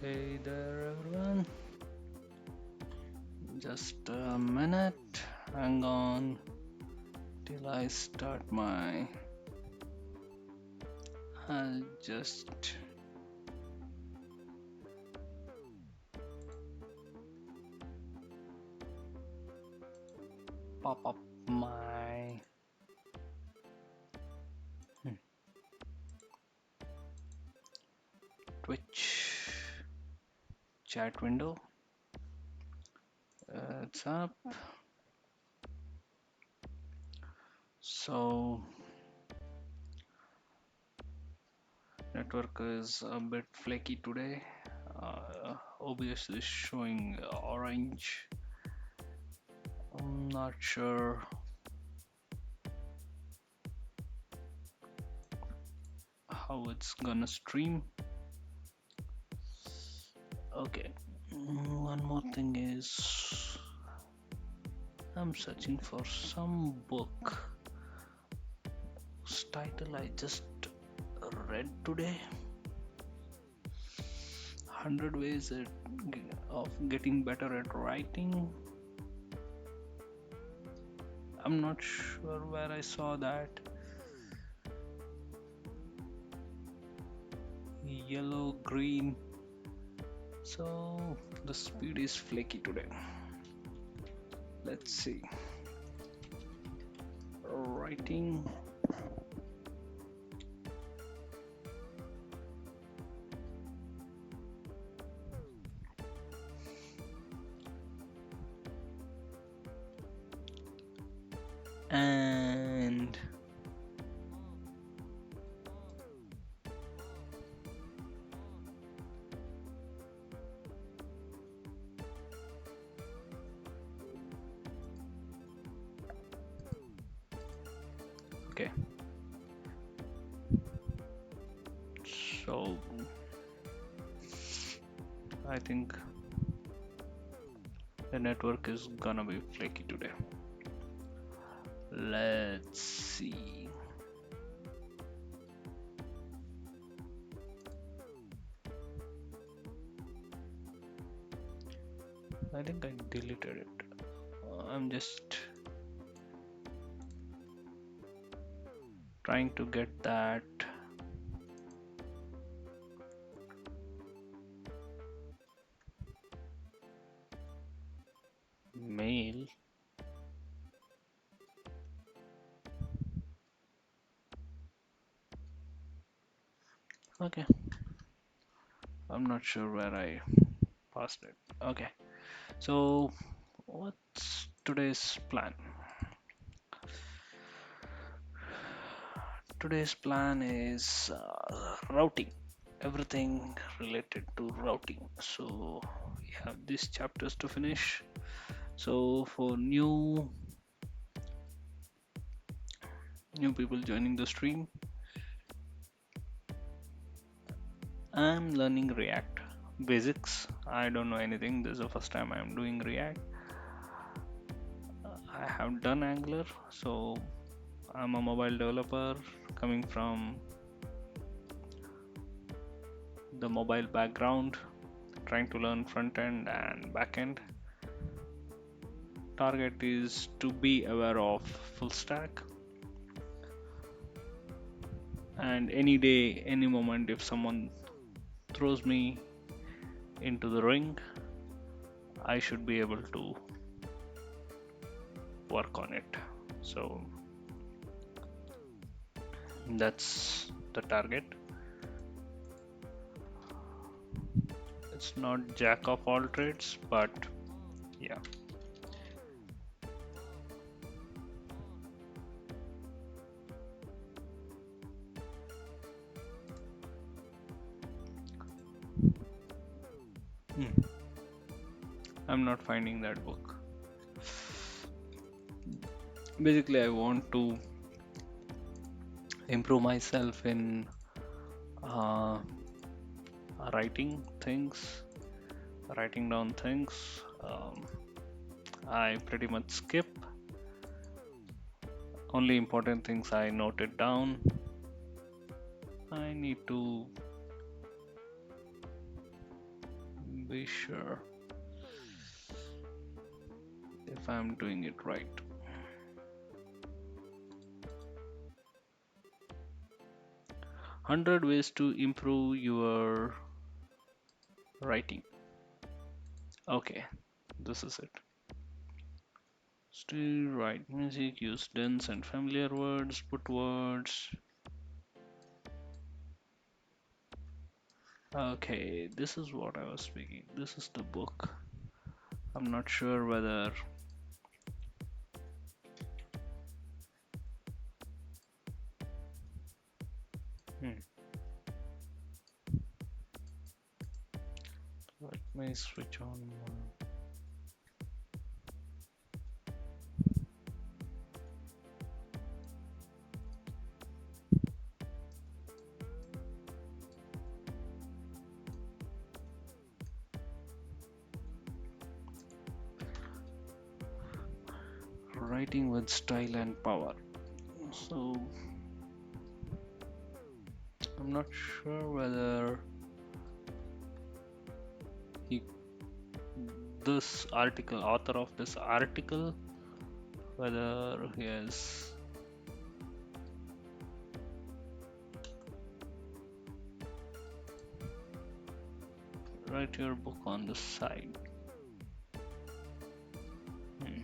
Hey there, everyone. Just a minute. Hang on till I start my. I'll just pop up my hmm, Twitch chat window. It's up. So, network is a bit flaky today. OBS is showing orange. I'm not sure how it's gonna stream. Okay, one more thing is I'm searching for some book whose title I just read today. 100 Ways of Getting Better at Writing. I'm not sure where I saw that. Yellow, green. So the speed is flaky today. Let's see. Writing. And okay, so I think the network is gonna be flaky today. Let's see. I think I deleted it. I'm just trying to get that mail. Okay, I'm not sure where I passed it. Okay, so what's today's plan? Today's plan is routing, everything related to routing. So we have these chapters to finish. So for new people joining the stream, I'm learning React basics. I don't know anything. This is the first time I'm doing React. I have done Angular, so I'm a mobile developer coming from the mobile background, trying to learn front end and back end. Target is to be aware of full stack, and any day, any moment, if someone throws me into the ring, I should be able to work on it. So that's the target. It's not jack of all trades, but yeah. Hmm. I'm not finding that book. Basically, I want to improve myself in uh, writing things, writing down things. I pretty much skip. Only important things I noted down. I need to be sure if I'm doing it right. 100 ways to improve your writing. Okay, this is it. Still write music, use dense and familiar words, put words. Okay, this is what I was speaking. This is the book. I'm not sure whether hmm. Let me switch on. Writing with style and power. So I'm not sure whether he, this article, author of this article, whether he has write your book on the side. Hmm.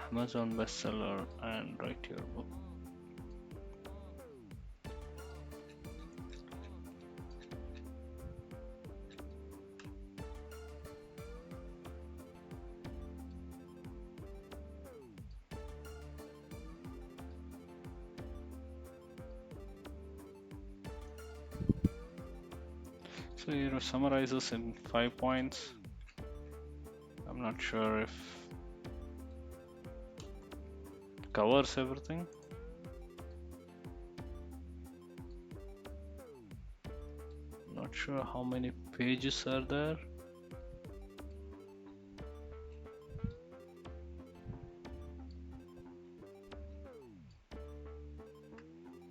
Amazon bestseller and write your book. So it summarizes in 5 points. I'm not sure if it covers everything. Not sure how many pages are there.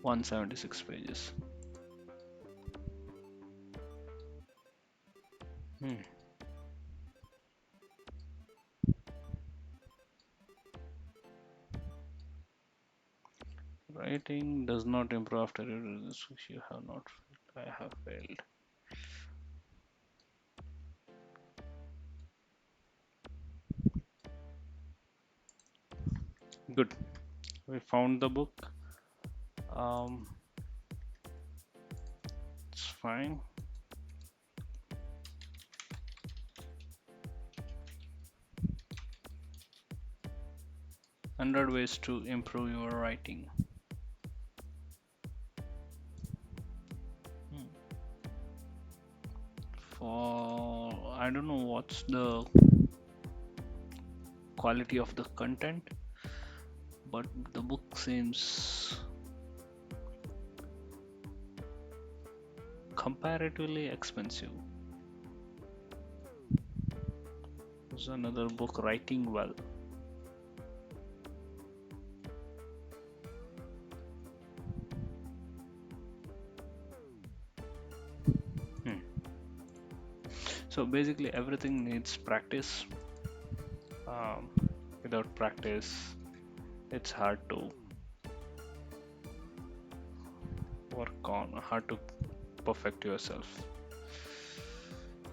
$176 pages. Hmm. Writing does not improve after you do this. You have not failed. I have failed. Good. We found the book. It's fine. "100 Ways to Improve Your Writing." For I don't know what's the quality of the content, but the book seems comparatively expensive. There's another book, Writing Well. So basically everything needs practice. Without practice, it's hard to hard to perfect yourself.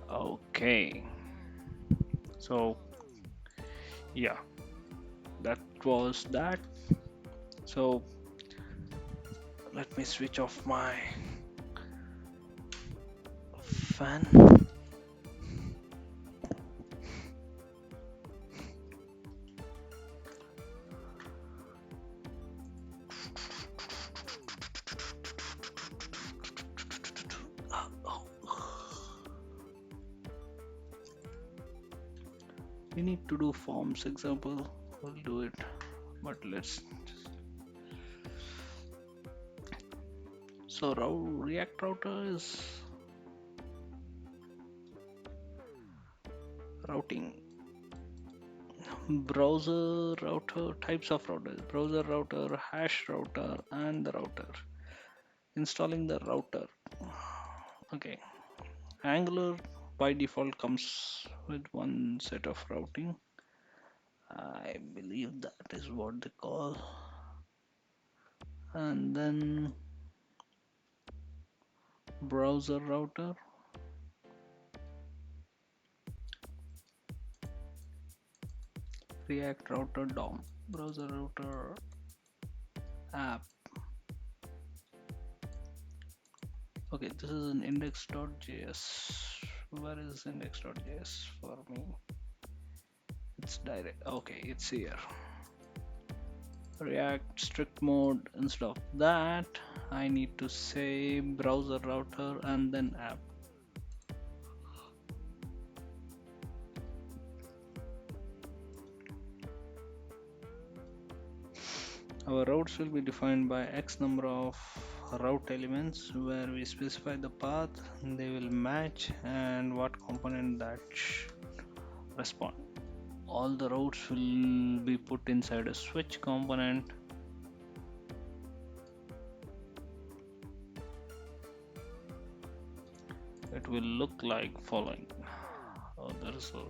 Okay, so yeah, that was that. So let me switch off my fan. We need to do forms example. We'll do it, but let's so React router is routing. Browser router, types of routers: browser router, hash router, and the router. Installing the router. Okay, Angular by default comes with one set of routing. I believe that is what they call. And then browser router, React router DOM, browser router app. Okay, this is an index.js. Where is index.js for me? It's direct. Okay, it's here. React strict mode. Instead of that, I need to say browser router and then app. Our routes will be defined by X number of route elements where we specify the path they will match and what component that respond. All the routes will be put inside a switch component. It will look like following. Oh, there is a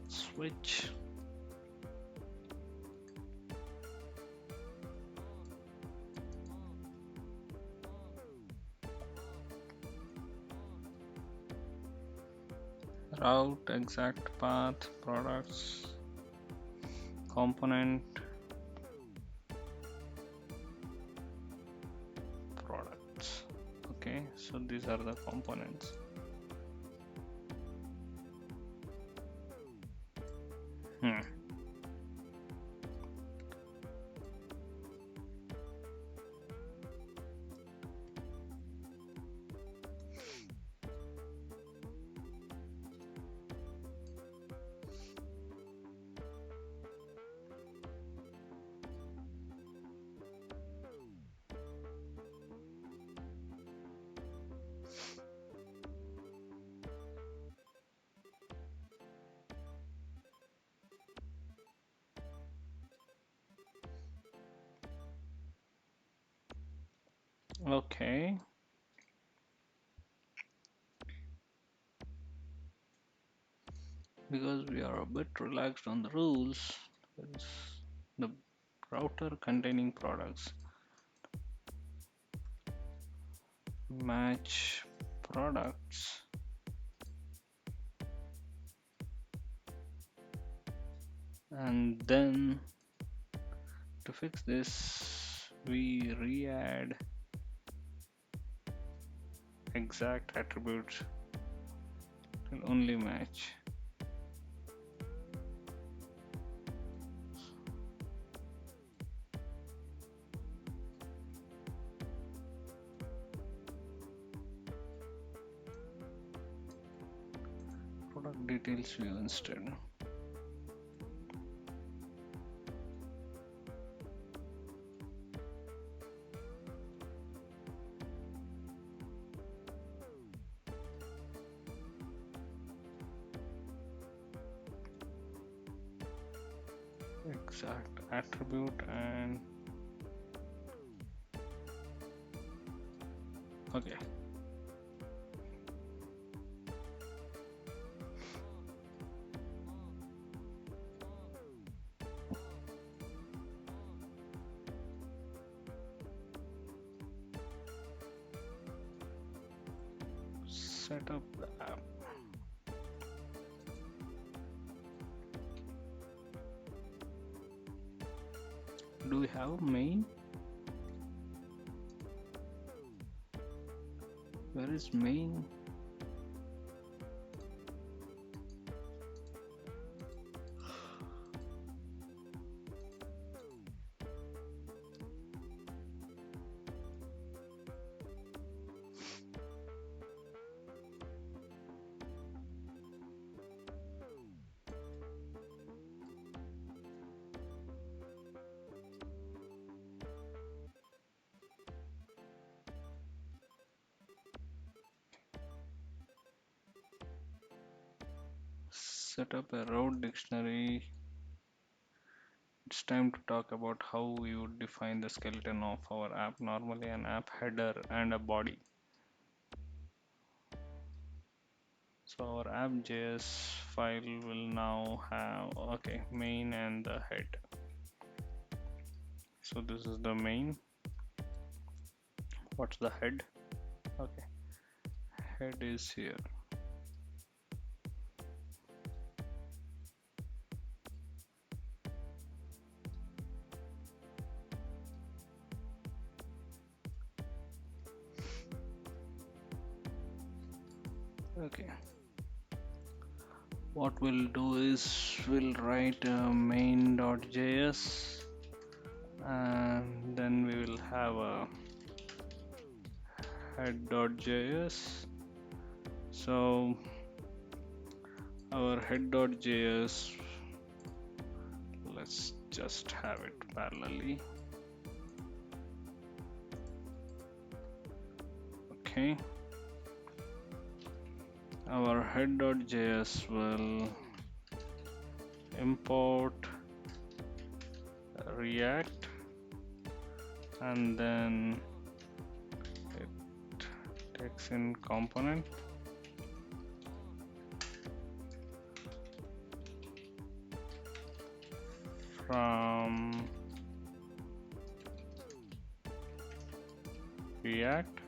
switch. Route, exact path, products, component, products. Okay, so these are the components. Hmm. Okay. Because we are a bit relaxed on the rules, there's the router containing products match products, and then to fix this we re-add exact attributes will only match. Product details view instead. Exact attribute and okay. Set up the app. Do we have a main? Where is main? Set up a route dictionary. It's time to talk about how we would define the skeleton of our app. Normally an app header and a body. So our app.js file will now have, okay, main and the head. So this is the main. What's the head? Okay, head is here. Okay, what we'll do is we'll write main.js, and then we will have a head.js. So our head.js, let's just have it parallelly. Okay, our head.js will import React, and then it takes in component. From React,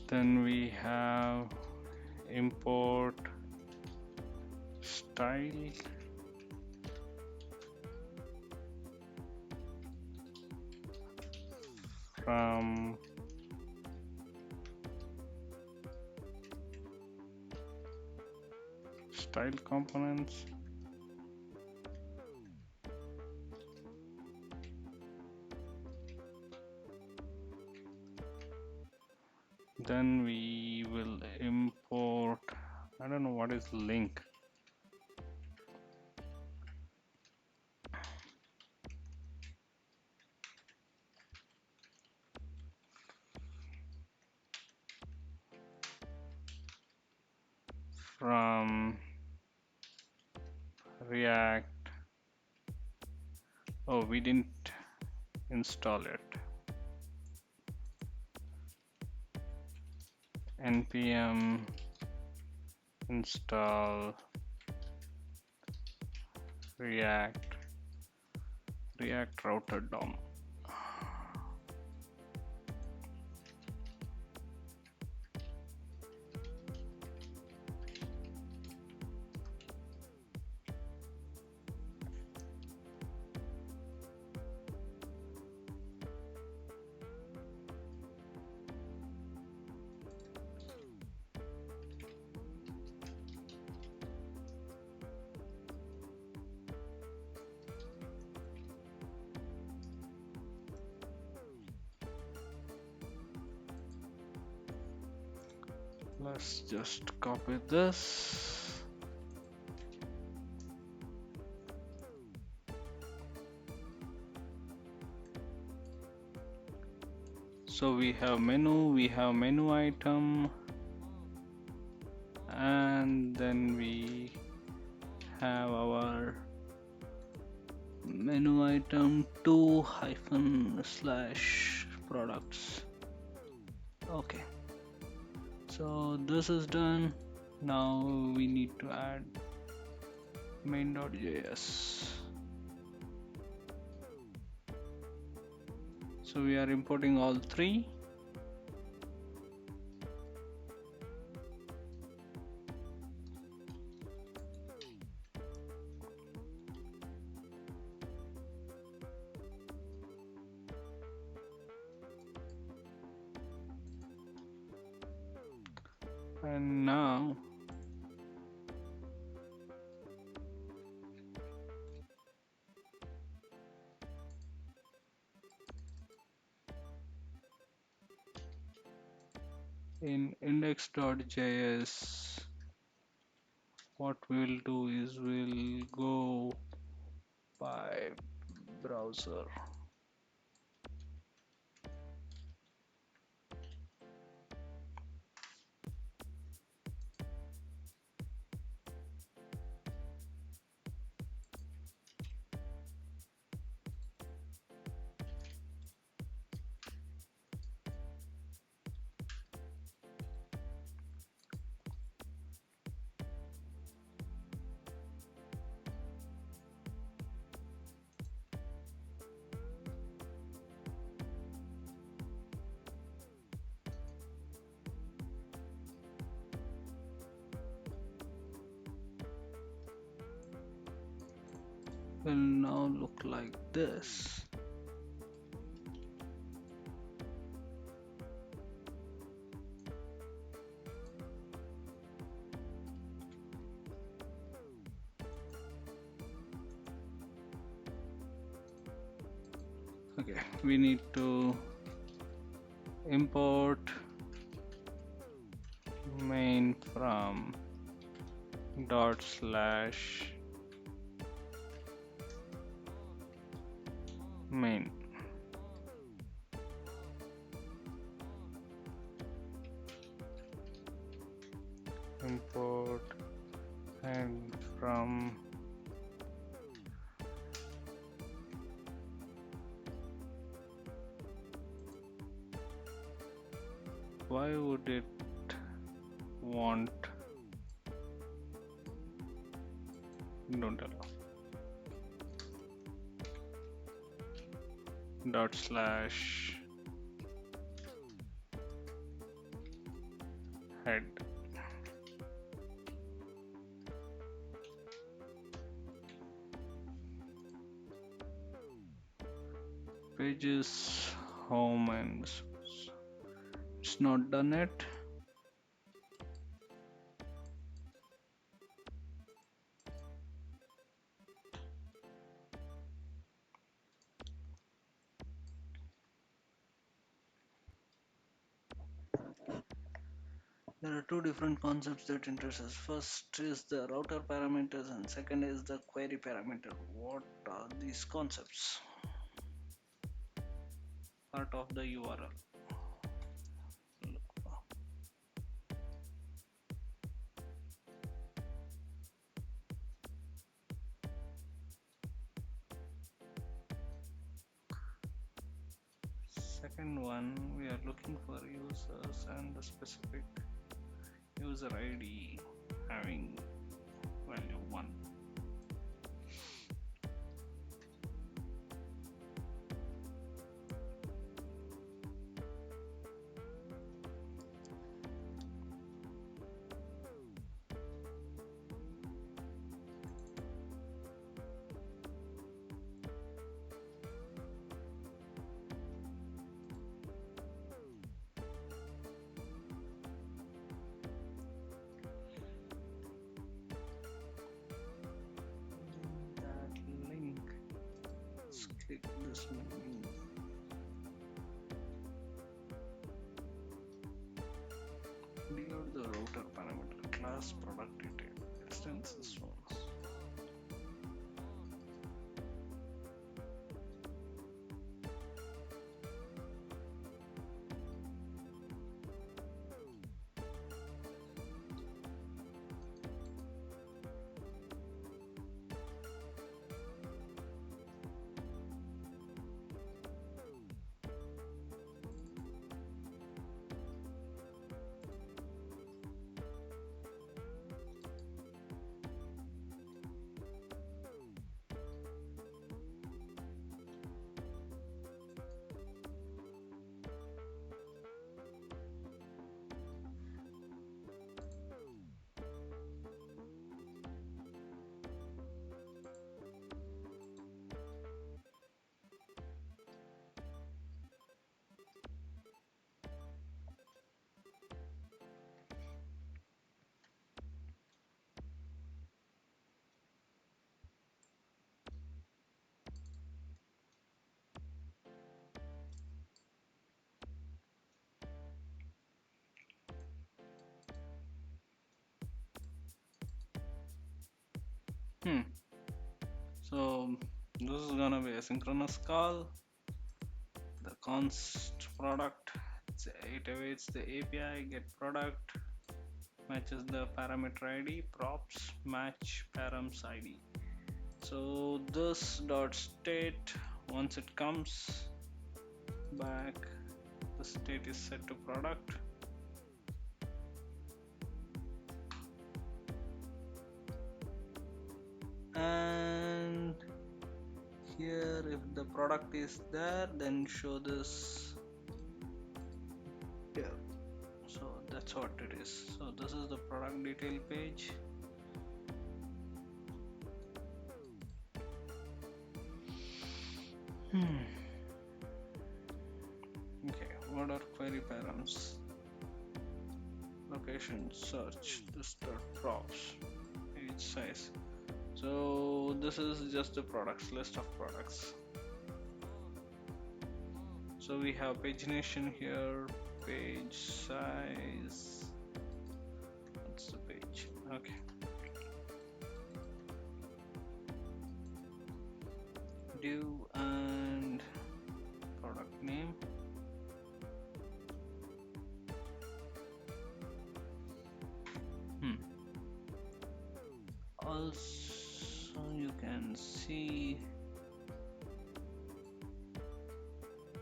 then we have import style, from style components. Then we will import, I don't know what is link. From React. Oh, we didn't install it. Npm install React router DOM. Let's just copy this. So we have menu item, and then we have our menu item 2 hyphen slash products. Okay, so this is done. Now we need to add main.js. So we are importing all three. And now in index.js, what we'll do is we'll go by browser. will now look like this. Okay, we need to import main from dot slash main. Import and from why would it want don't allow dot slash head. Pages home and it's not done yet. There are two different concepts that interest us. First is the router parameters and second is the query parameter. What are these concepts? Part of the URL. Second one, we are looking for users and the specific user ID having value 1. Click this menu. Decode the router parameter, class, product detail, extensions, ones. So this is gonna be a synchronous call. The const product, it awaits the API get product, matches the parameter ID, props match params ID. So this dot state, once it comes back, the state is set to product. And here if the product is there, then show this here. So that's what it is. So this is the product detail page. Hmm. Okay, what are query params? Location, search, this, that, props, page size. So this is just the products, list of products. So we have pagination here, page size. What's the page? Okay. Due and product name. Hmm. Also, you can see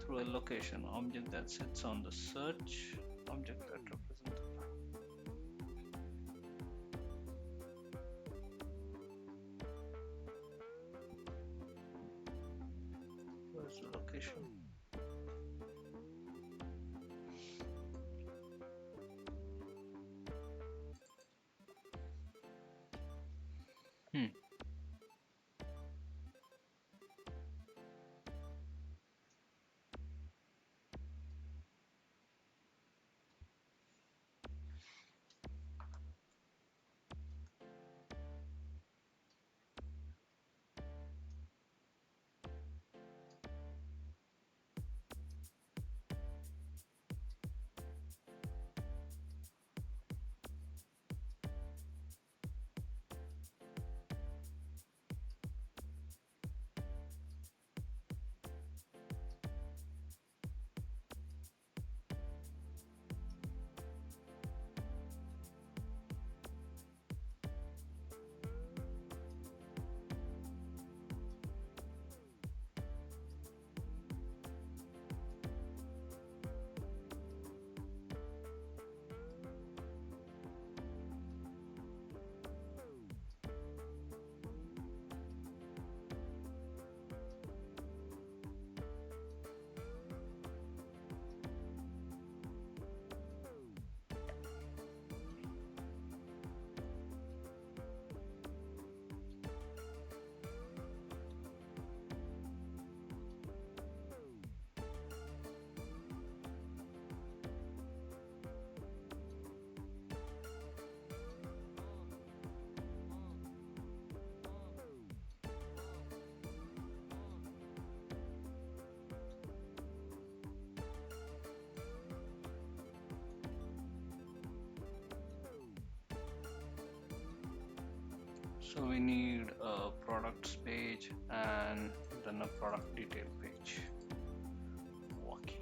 through a location object that sits on the search, object that represents. Where's the location? Hmm. So we need a products page and then a product detail page. Okay.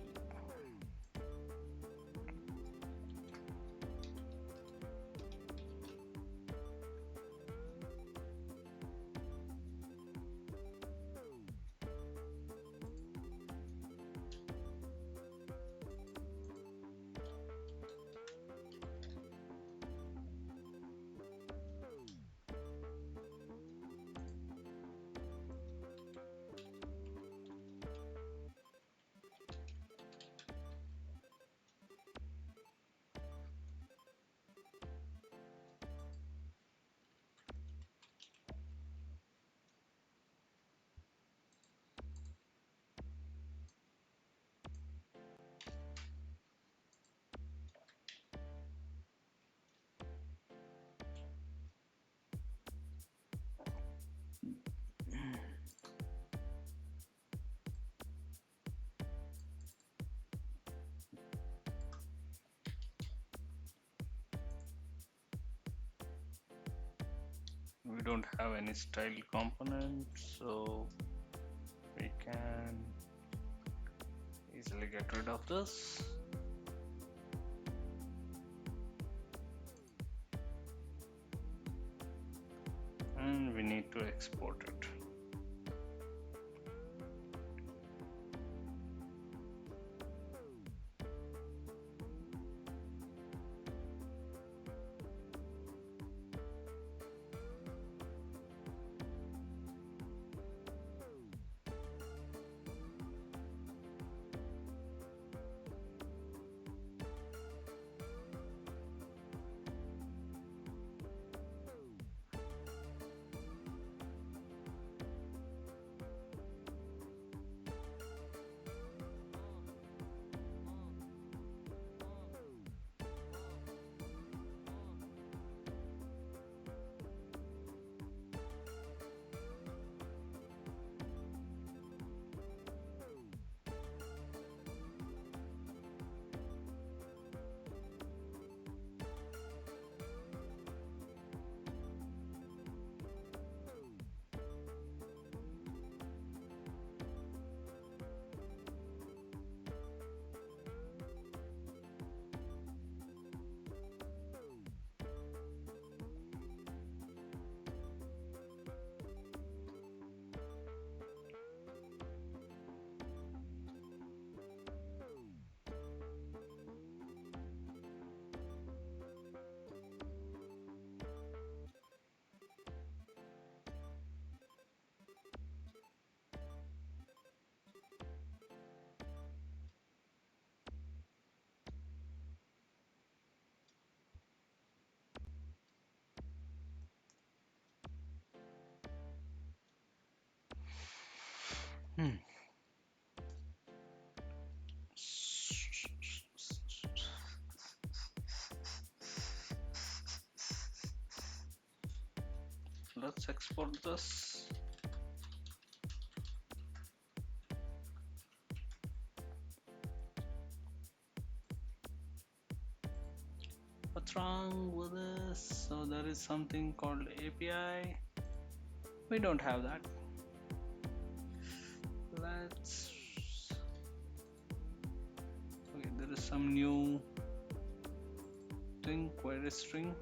We don't have any style component, so we can easily get rid of this. And we need to export it. Hmm. Let's export this. What's wrong with this? So there is something called API. We don't have that. Let's. Okay, there is some new thing, query string.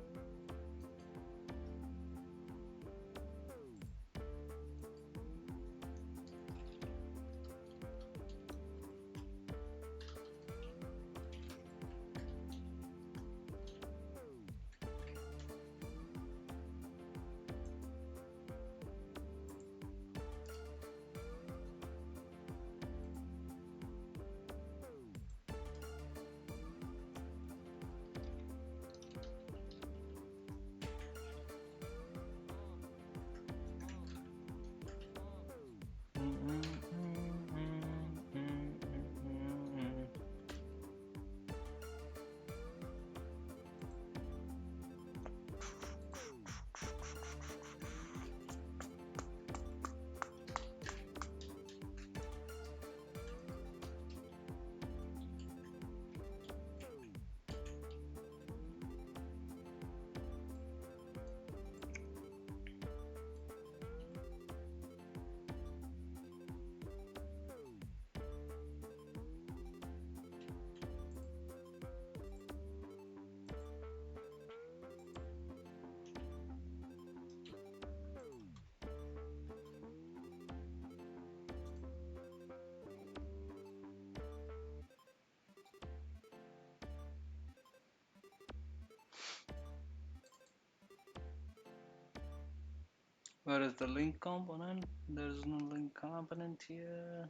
Where is the link component? There is no link component here.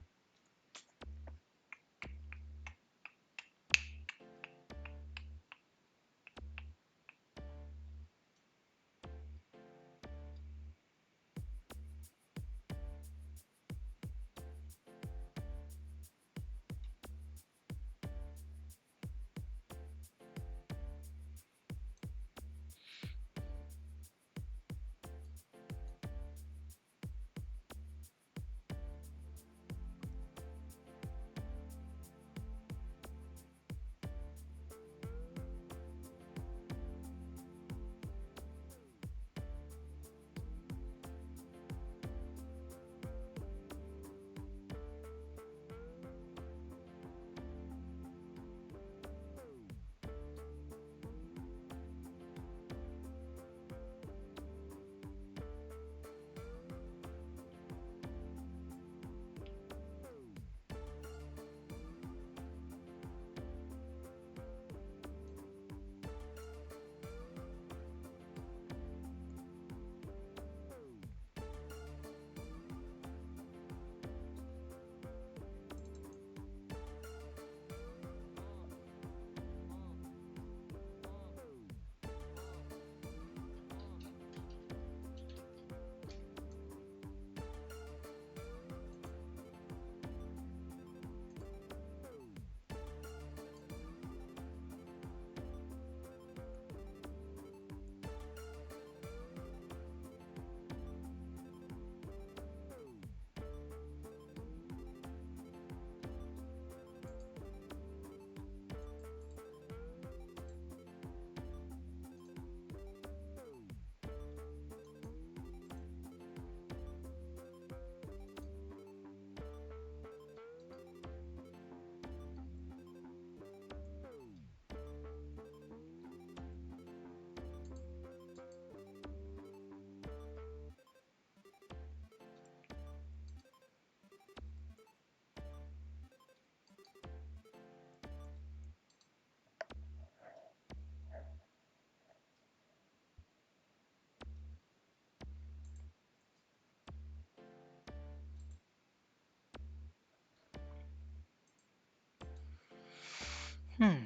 Hmm.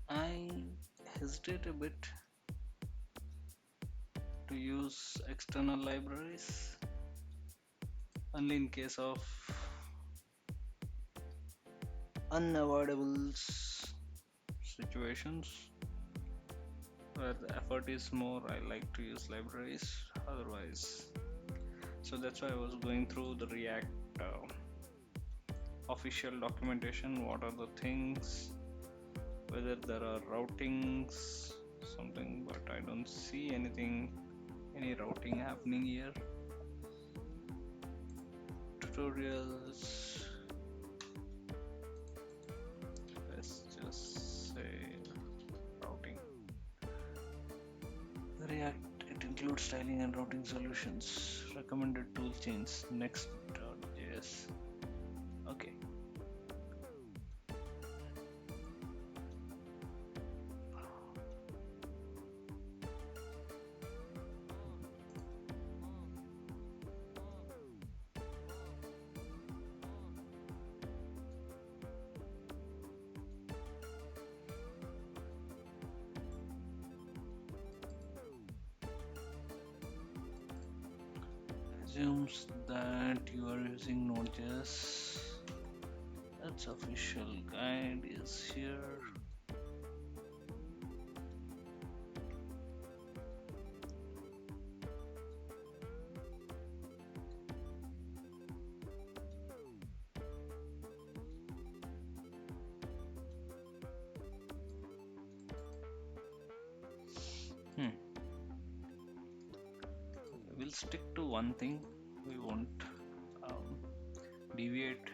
I hesitate a bit to use external libraries only in case of unavoidable situations where the effort is more, I like to use libraries. Otherwise, so that's why I was going through the React official documentation. What are the things, whether there are routings, something, but I don't see anything, any routing happening here. Tutorials, let's just say routing. React, it includes styling and routing solutions. Recommended tool chains. Next.js. Okay. Assumes that you are using Node.js. That's official guide is here. Hmm. We'll stick to one thing. We won't deviate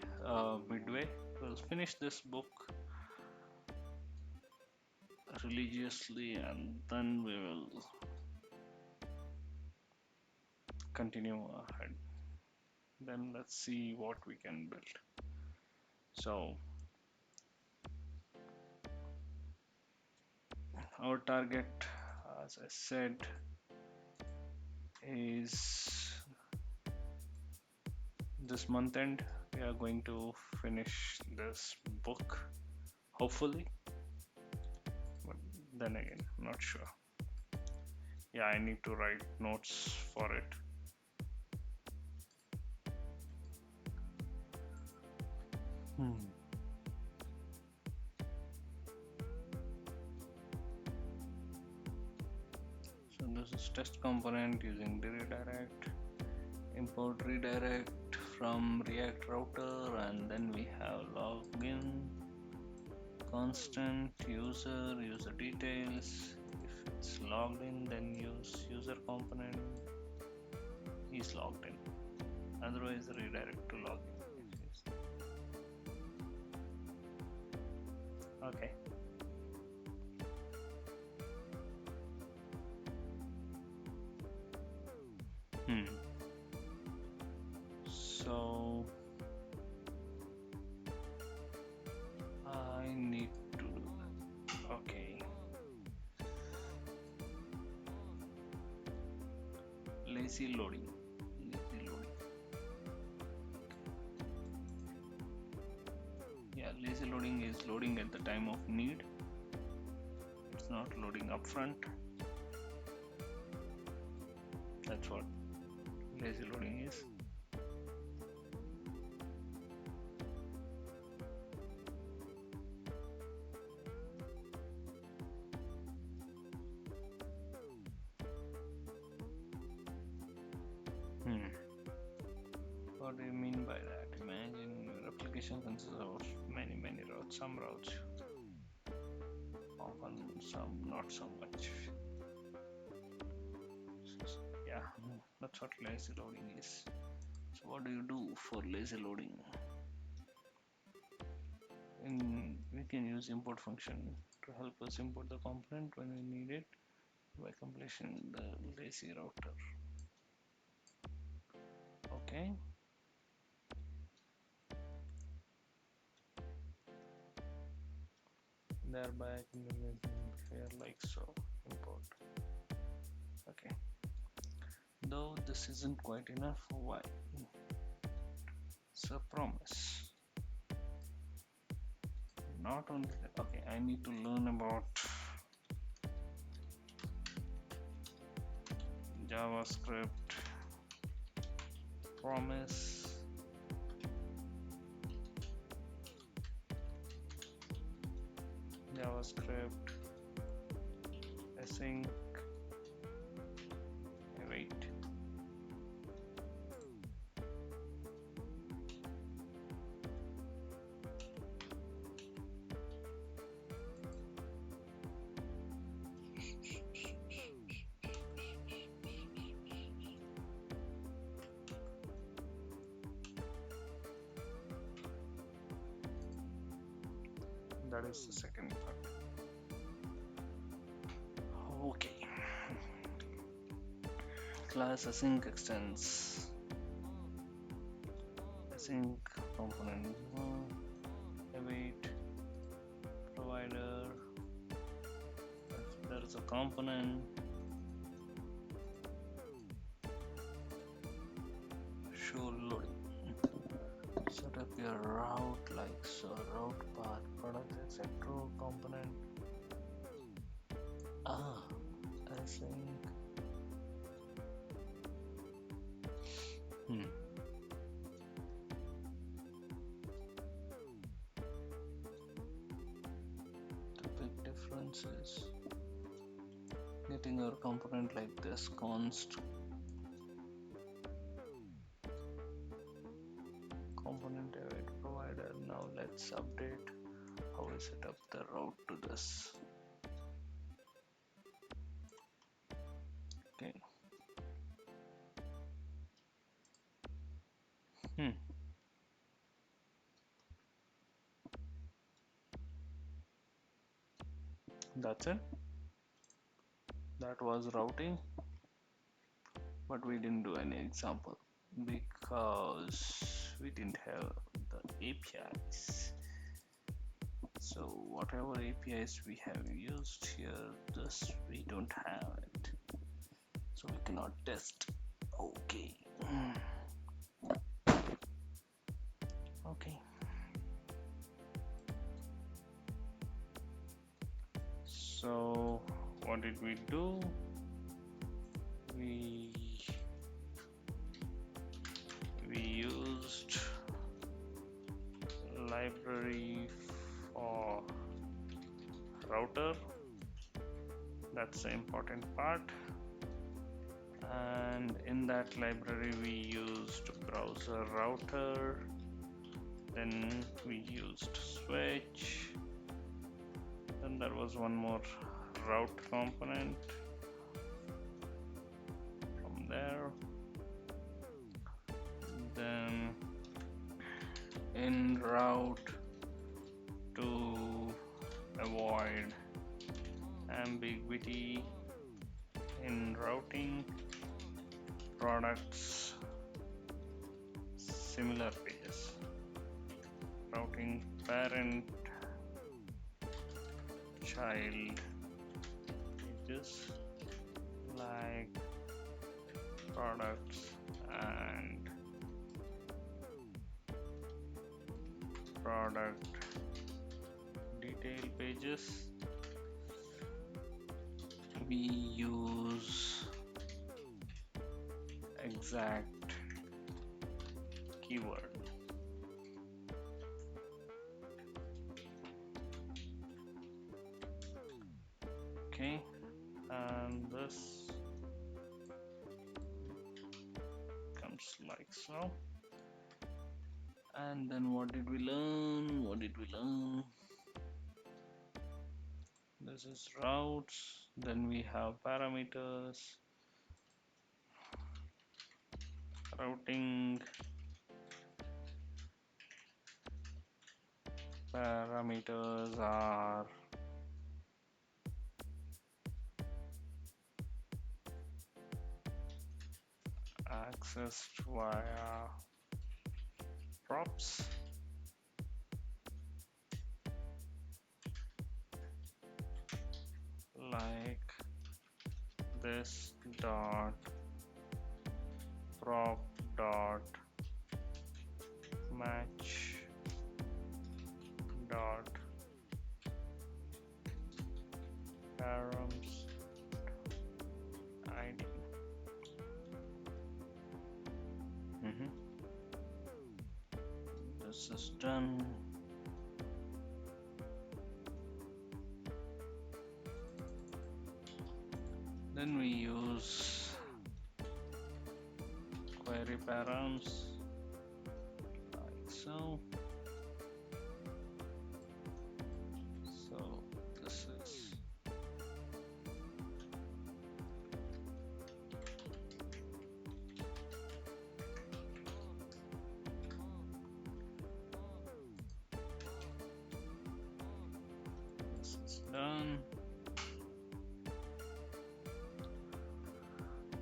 midway. We'll finish this book religiously and then we will continue ahead. Then let's see what we can build. So, our target, as I said, is this month end. We are going to finish this book, hopefully. But then again, not sure. Yeah, I need to write notes for it. So this is test component using the redirect, import redirect from React router, and then we have login, constant, user details. If it's logged in, then use user component. He's logged in. Otherwise, redirect to login. Okay. So I need to do that. Okay. Lazy loading. Yeah, lazy loading is loading at the time of need. It's not loading upfront. That's what lazy loading is. What do you mean by that? Imagine your application consists of many routes. Some routes often, some not so much. Yeah, that's what lazy loading is. So what do you do for lazy loading? We can use import function to help us import the component when we need it by completion the lazy router. Okay. Thereby I can here like so import. Okay. Though this isn't quite enough. Why? It's a promise. Not only that, okay, I need to learn about JavaScript promise. JavaScript, async, await. That is the second part. Okay. Class async extends. Async component await provider. If there is a component, show loading. Set up your route like so, route path, product, etc. component. Async. The big difference is getting your component like this const component await provider. Now let's update how we set up the route to this. Okay. That's it. That was routing, but we didn't do any example because we didn't have the APIs. So whatever APIs we have used here, this we don't have it, so we cannot test. Okay. Okay. So what did we do? We used library for router. That's the important part. And in that library we used browser router, then we used switch, then there was one more route component. From there, then in route, to avoid ambiguity in routing, products similar pages, routing parent child pages like products and product detail pages. We use exact keyword. Okay, and this comes like so. And then what did we learn? This is routes, then we have parameters, routing parameters are accessed via props, like this dot prop dot match dot params id. This is done. Then we use query params like so. So this is done.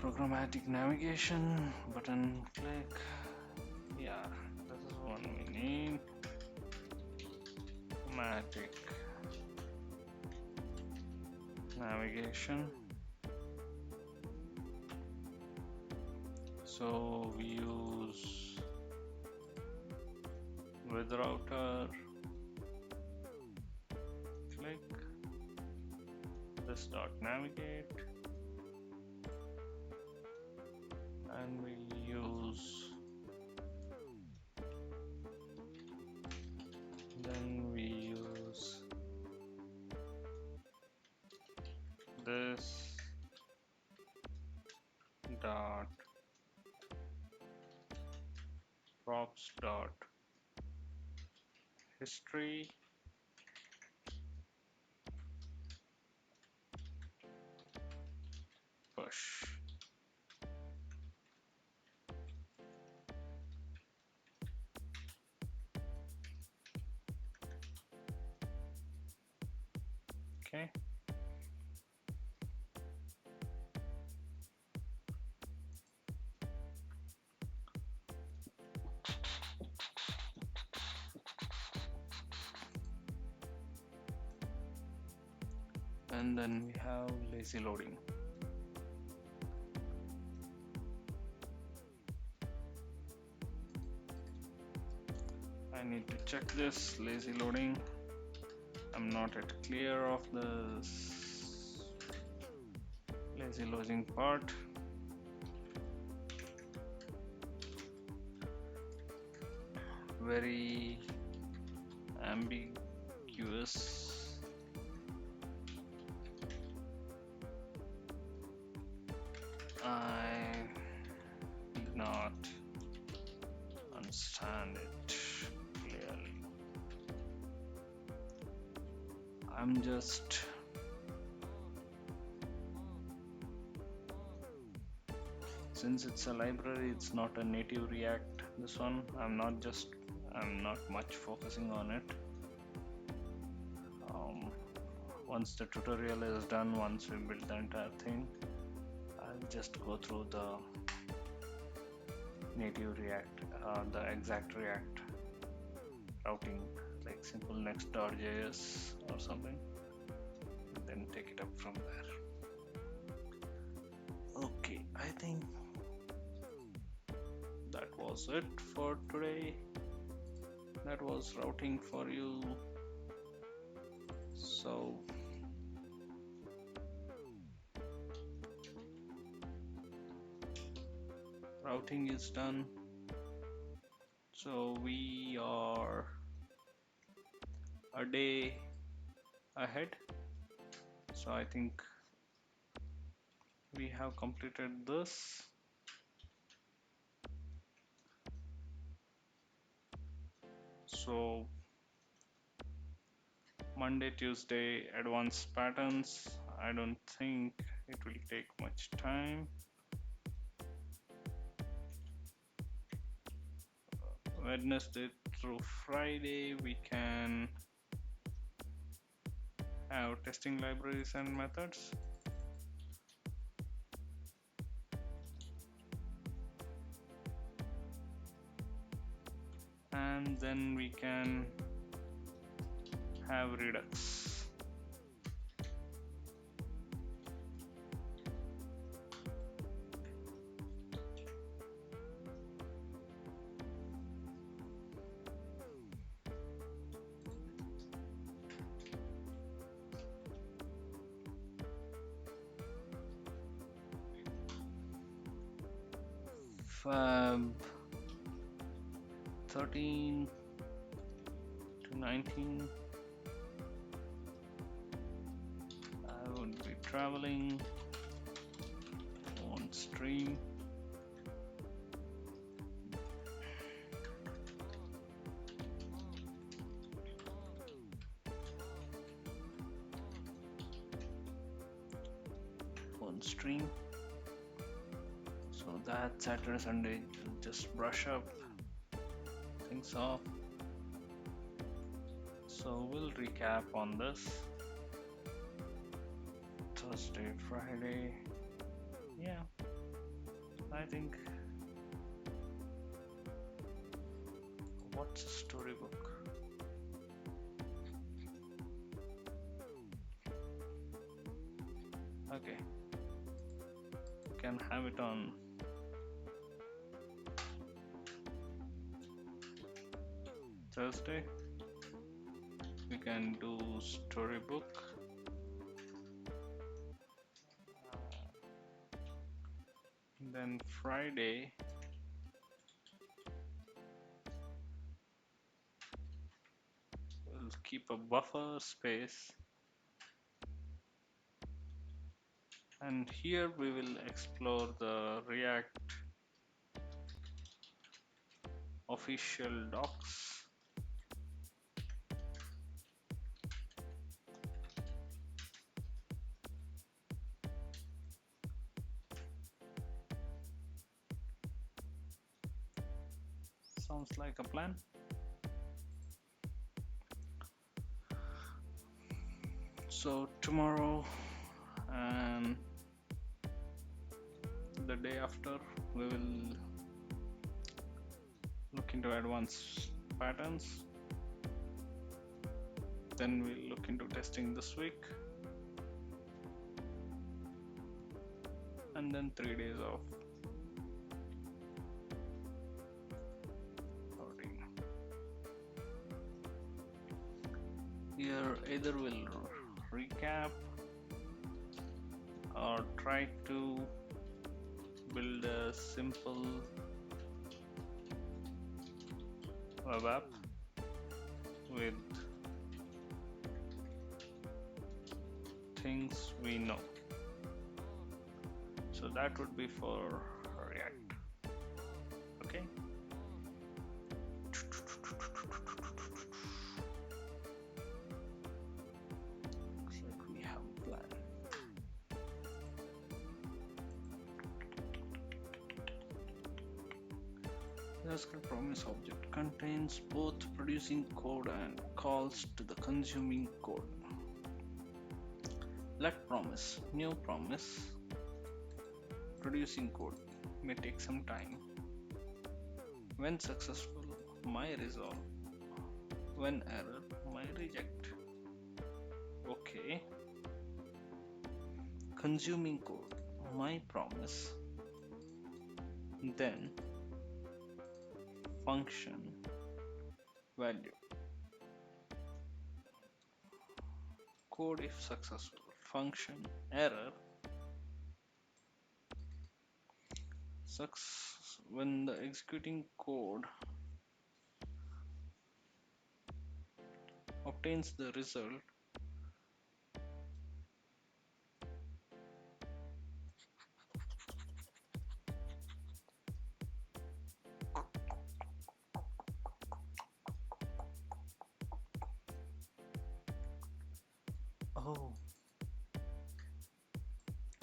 Programmatic navigation, button click. Yeah, this is one we need. Programmatic navigation. So we use with router. Click this dot navigate. And we'll use, then we use this dot props dot history push. Okay. And then we have lazy loading. I need to check this lazy loading. I'm not yet clear of this lazy loading part. Very ambiguous. I did not understand it clearly. I'm just since it's a library, it's not a native React. This one, I'm not much focusing on it. Once the tutorial is done, once we build the entire thing, I'll just go through the native React, the exact React routing, like simple next.js or something, and then take it up from there. Okay, I think that was it for today. That was routing for you. So routing is done. So we are a day ahead. So I think we have completed this. So Monday, Tuesday, advanced patterns. I don't think it will take much time. Wednesday through Friday, we can have testing libraries and methods. And then we can have Redux. Feb 13 to 19, I would be traveling. stream. One stream. So that Saturday, Sunday, just brush up things off. So we'll recap on this. Thursday, Friday. Yeah, I think. What's a storybook? Okay, you can have it on Thursday. We can do storybook. Then Friday, we'll keep a buffer space, and here we will explore the React official docs. Sounds like a plan. So tomorrow and the day after we will look into advanced patterns. Then we'll look into testing this week, and then 3 days of coding. Here either we'll recap or try to build a simple web app with things we know. So that would be for React. Okay. Looks like we have a plan. JavaScript promise object contains both producing code and calls to the consuming code. Let promise, new promise, producing code may take some time. When successful, my resolve. When error, my reject. Okay. Consuming code, my promise. Then function value. Code if successful. Function error. When the executing code obtains the result,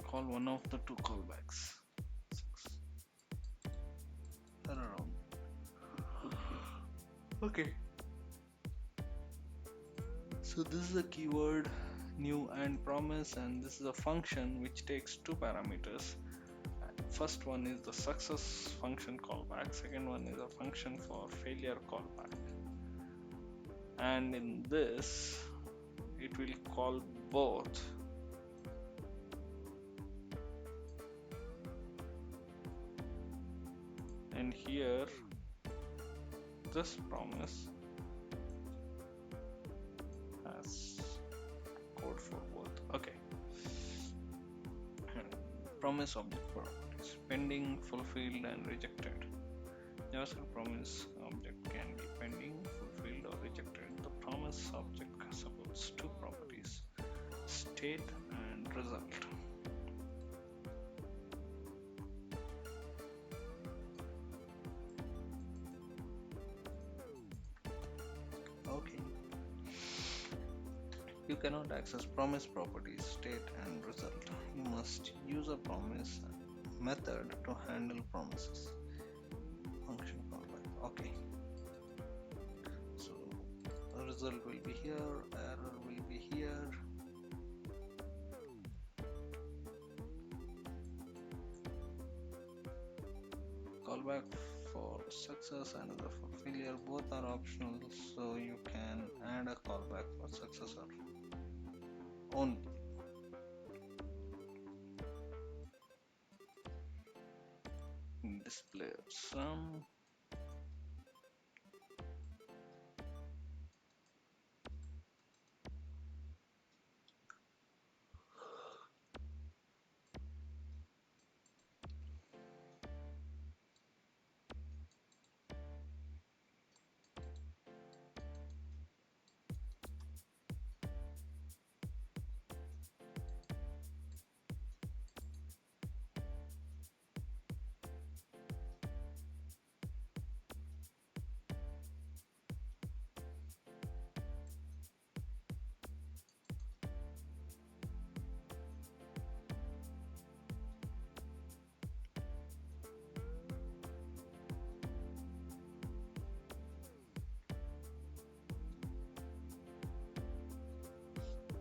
call one of the two callbacks. Around. Okay. So this is a keyword new and promise, and this is a function which takes two parameters. First one is the success function callback, second one is a function for failure callback. And in this it will call both. And here this promise has code for both. Okay. Promise object properties: pending, fulfilled, and rejected. JavaScript promise object can be pending, fulfilled, or rejected. The promise object supports two properties: state and result. cannot access promise properties, state, and result. You must use a promise method to handle promises. Function callback. Okay, so the result will be here, error will be here. Callback for success and other for failure both are optional, so you can add a callback for success or only. Display some.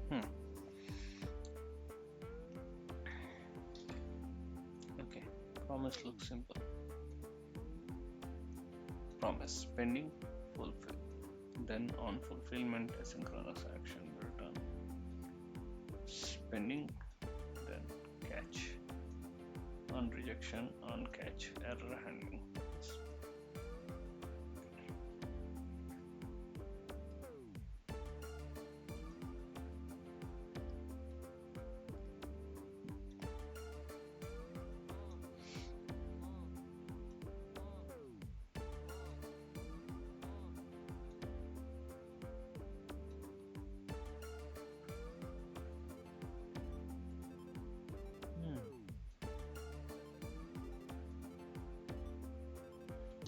Hmm. Okay, promise looks simple. Promise pending, fulfill. Then on fulfillment, asynchronous action will return. Pending, then catch. On rejection, on catch, error handling.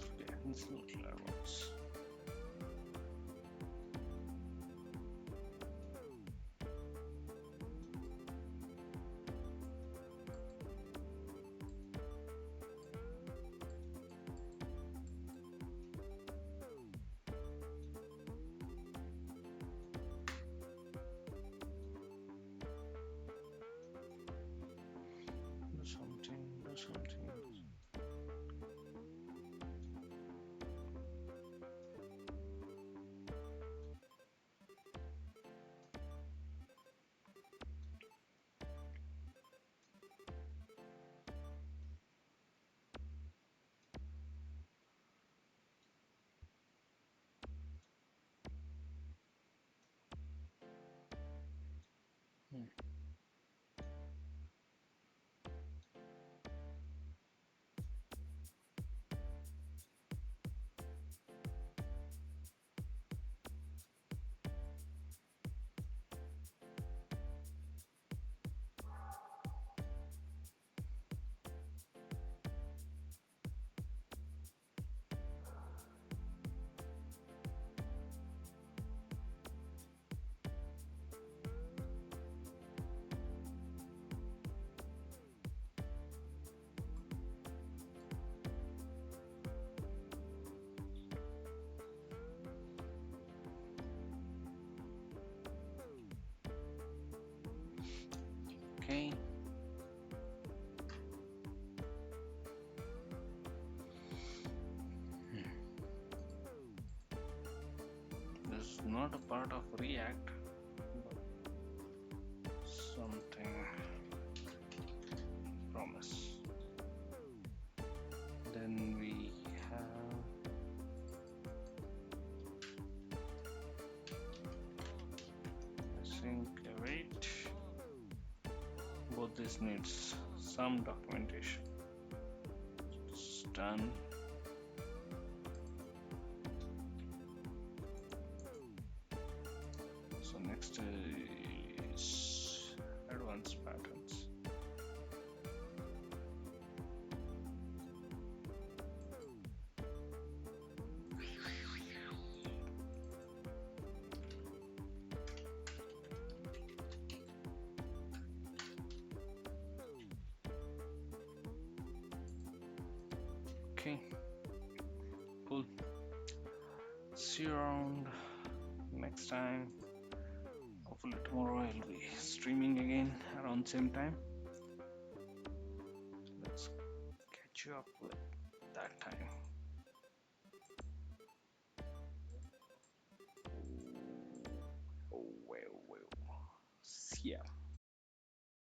Okay, this looks like works. Do something, do something. Hmm. Okay. This is not a part of React, but something promise. Then we have async await. Both this needs some documentation. It's done. So next is advanced patterns. Okay, cool. See you around next time. Hopefully tomorrow I'll be streaming again around same time. Let's catch you up with that time. Oh well, well. See ya.